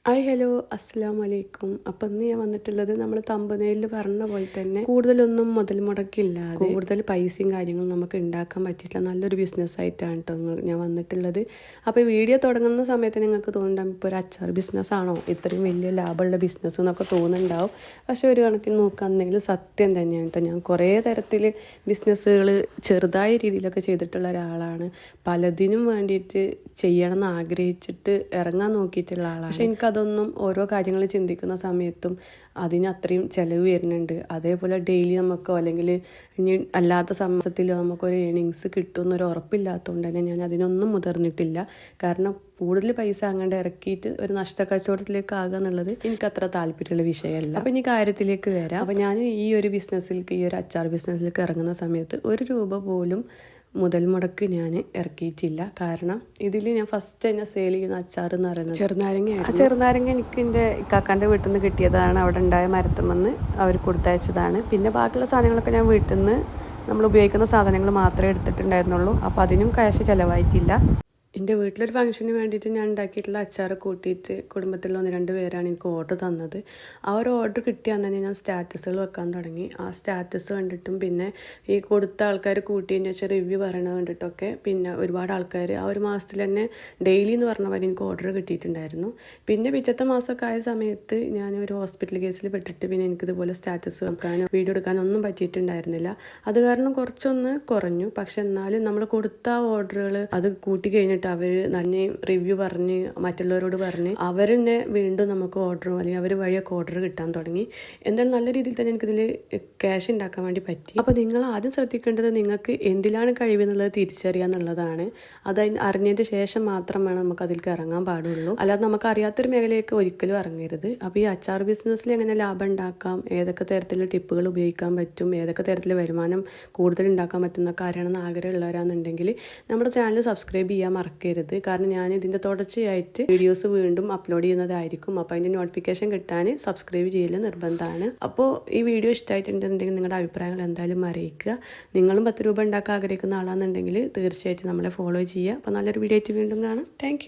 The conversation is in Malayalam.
ഹായ് ഹലോ അസ്സലാമു അലൈക്കും. അപ്പം ഇന്ന് ഞാൻ വന്നിട്ടുള്ളത് നമ്മൾ തമ്പനയിൽ പറഞ്ഞ പോലെ തന്നെ കൂടുതലൊന്നും മുതൽ മുടക്കില്ലാതെ കൂടുതൽ പൈസയും കാര്യങ്ങളും നമുക്ക് ഉണ്ടാക്കാൻ പറ്റിയിട്ടുള്ള നല്ലൊരു ബിസിനസ്സായിട്ടാണ് കേട്ടോ ഞാൻ വന്നിട്ടുള്ളത്. അപ്പോൾ ഈ വീഡിയോ തുടങ്ങുന്ന സമയത്ത് നിങ്ങൾക്ക് തോന്നുന്നുണ്ടാകും ഇപ്പോൾ ഒരു അച്ചാർ ബിസിനസ്സാണോ ഇത്രയും വലിയ ലാഭമുള്ള ബിസിനസ് എന്നൊക്കെ തോന്നുന്നുണ്ടാവും. പക്ഷേ ഒരു കണക്കിന് നോക്കുകയാണെങ്കിൽ സത്യം തന്നെയാണ് കേട്ടോ. ഞാൻ കുറേ തരത്തിൽ ബിസിനസ്സുകൾ ചെറുതായ രീതിയിലൊക്കെ ചെയ്തിട്ടുള്ള ഒരാളാണ്. പലതിനും വേണ്ടിയിട്ട് ചെയ്യണമെന്ന് ആഗ്രഹിച്ചിട്ട് ഇറങ്ങാൻ നോക്കിയിട്ടുള്ള ആളാണ്. പക്ഷെ എനിക്കതൊന്നും ഓരോ കാര്യങ്ങൾ ചിന്തിക്കുന്ന സമയത്തും അതിന് അത്രയും ചിലവ് വരുന്നുണ്ട്. അതേപോലെ ഡെയിലി നമുക്കോ അല്ലെങ്കിൽ ഇനി അല്ലാത്ത സമയത്തിലോ നമുക്കൊരു ഏണിങ്സ് കിട്ടുമെന്നൊരു ഉറപ്പില്ലാത്തതുകൊണ്ട് തന്നെ ഞാൻ അതിനൊന്നും മുതിർന്നിട്ടില്ല. കാരണം കൂടുതൽ പൈസ അങ്ങോട്ട് ഇറക്കിയിട്ട് ഒരു നഷ്ടക്കച്ചവടത്തിലേക്ക് ആകുക എന്നുള്ളത് എനിക്കത്ര താല്പര്യമുള്ള വിഷയമല്ല. അപ്പം ഇനി കാര്യത്തിലേക്ക് വരാം. അപ്പം ഞാൻ ഈ ഒരു ബിസിനസ്സിലേക്ക് ഈ ഒരു അച്ചാർ ബിസിനസ്സിലേക്ക് ഇറങ്ങുന്ന സമയത്ത് ഒരു രൂപ പോലും മുതൽ മുടക്ക് ഞാൻ ഇറക്കിയിട്ടില്ല. കാരണം ഇതിൽ ഞാൻ ഫസ്റ്റ് തന്നെ സെയിൽ ചെയ്യുന്ന അച്ചാർ എന്ന് പറയുന്നത് ചെറുനാരങ്ങ. ആ ചെറുനാരങ്ങ എനിക്ക് എൻ്റെ ഇക്കാക്കാൻ്റെ വീട്ടിൽ നിന്ന് കിട്ടിയതാണ്. അവിടെ ഉണ്ടായ മരത്തുമെന്ന് അവർ കൊടുത്തയച്ചതാണ്. പിന്നെ ബാക്കിയുള്ള സാധനങ്ങളൊക്കെ ഞാൻ വീട്ടിൽ നിന്ന് നമ്മൾ ഉപയോഗിക്കുന്ന സാധനങ്ങൾ മാത്രമേ എടുത്തിട്ടുണ്ടായിരുന്നുള്ളൂ. അപ്പോൾ അതിനും ക്യാഷ് ചിലവായിട്ടില്ല. എൻ്റെ വീട്ടിലൊരു ഫംഗ്ഷന് വേണ്ടിയിട്ട് ഞാൻ ഉണ്ടാക്കിയിട്ടുള്ള അച്ചാർ കൂട്ടിയിട്ട് കുടുംബത്തിലുള്ള 1-2 പേരാണ് എനിക്ക് ഓർഡർ തന്നത്. ആ ഒരു ഓർഡർ കിട്ടിയാൽ തന്നെ ഞാൻ സ്റ്റാറ്റസുകൾ വെക്കാൻ തുടങ്ങി. ആ സ്റ്റാറ്റസ് കണ്ടിട്ടും പിന്നെ ഈ കൊടുത്ത ആൾക്കാർ കൂട്ടിയതിന് ശേഷം റിവ്യൂ പറയണത് കണ്ടിട്ടൊക്കെ പിന്നെ ഒരുപാട് ആൾക്കാർ ആ ഒരു മാസത്തിൽ തന്നെ ഡെയിലി എന്ന് പറഞ്ഞ പോലെ എനിക്ക് ഓർഡർ കിട്ടിയിട്ടുണ്ടായിരുന്നു. പിന്നെ പിറ്റത്തെ മാസമൊക്കെ ആയ സമയത്ത് ഞാൻ ഒരു ഹോസ്പിറ്റൽ കേസിൽ പെട്ടിട്ട് പിന്നെ എനിക്കിതുപോലെ സ്റ്റാറ്റസ് വെക്കാനോ വീഡിയോ എടുക്കാനോ ഒന്നും പറ്റിയിട്ടുണ്ടായിരുന്നില്ല. അത് കാരണം കുറച്ചൊന്ന് കുറഞ്ഞു. പക്ഷെ എന്നാലും നമ്മൾ കൊടുത്ത ഓർഡറുകൾ അത് കൂട്ടി കഴിഞ്ഞിട്ട് അവർ തന്നെ റിവ്യൂ പറഞ്ഞ് മറ്റുള്ളവരോട് പറഞ്ഞ് അവർ തന്നെ വീണ്ടും നമുക്ക് ഓർഡറും അല്ലെങ്കിൽ അവർ വഴിയൊക്കെ ഓർഡർ കിട്ടാൻ തുടങ്ങി. എന്തായാലും നല്ല രീതിയിൽ തന്നെ എനിക്കിതിൽ ക്യാഷ് ഉണ്ടാക്കാൻ വേണ്ടി പറ്റി. അപ്പോൾ നിങ്ങൾ ആദ്യം ശ്രദ്ധിക്കേണ്ടത് നിങ്ങൾക്ക് എന്തിലാണ് കഴിവെന്നുള്ളത് തിരിച്ചറിയുക എന്നുള്ളതാണ്. അത് അറിഞ്ഞതിന് ശേഷം മാത്രം വേണം നമുക്ക് അതിലേക്ക് ഇറങ്ങാൻ പാടുള്ളൂ. അല്ലാതെ നമുക്ക് അറിയാത്തൊരു മേഖലയൊക്കെ ഒരിക്കലും ഇറങ്ങരുത്. അപ്പോൾ ഈ അച്ചാർ ബിസിനസ്സിൽ എങ്ങനെ ലാഭം ഉണ്ടാക്കാം, ഏതൊക്കെ തരത്തിലുള്ള ടിപ്പുകൾ ഉപയോഗിക്കാൻ പറ്റും, ഏതൊക്കെ തരത്തിൽ വരുമാനം കൂടുതൽ ഉണ്ടാക്കാൻ പറ്റുന്നൊക്കെ അറിയണമെന്ന് ആഗ്രഹമുള്ളവരാണെന്നുണ്ടെങ്കിൽ നമ്മുടെ ചാനൽ സബ്സ്ക്രൈബ് ചെയ്യാൻ മറക്കരുത്. കാരണം ഞാൻ ഇതിൻ്റെ തുടർച്ചയായിട്ട് വീഡിയോസ് വീണ്ടും അപ്ലോഡ് ചെയ്യുന്നതായിരിക്കും. അപ്പോൾ അതിൻ്റെ നോട്ടിഫിക്കേഷൻ കിട്ടാൻ സബ്സ്ക്രൈബ് ചെയ്യൽ നിർബന്ധമാണ്. അപ്പോൾ ഈ വീഡിയോ ഇഷ്ടമായിട്ടുണ്ടെന്നുണ്ടെങ്കിൽ നിങ്ങളുടെ അഭിപ്രായങ്ങൾ എന്തായാലും അറിയിക്കുക. നിങ്ങളും 10 രൂപ ഉണ്ടാക്കാൻ ആഗ്രഹിക്കുന്ന ആളാണെന്നുണ്ടെങ്കിൽ തീർച്ചയായിട്ടും നമ്മളെ ഫോളോ ചെയ്യുക. അപ്പോൾ നല്ലൊരു വീഡിയോ ആയിട്ട് വീണ്ടും കാണാം. താങ്ക്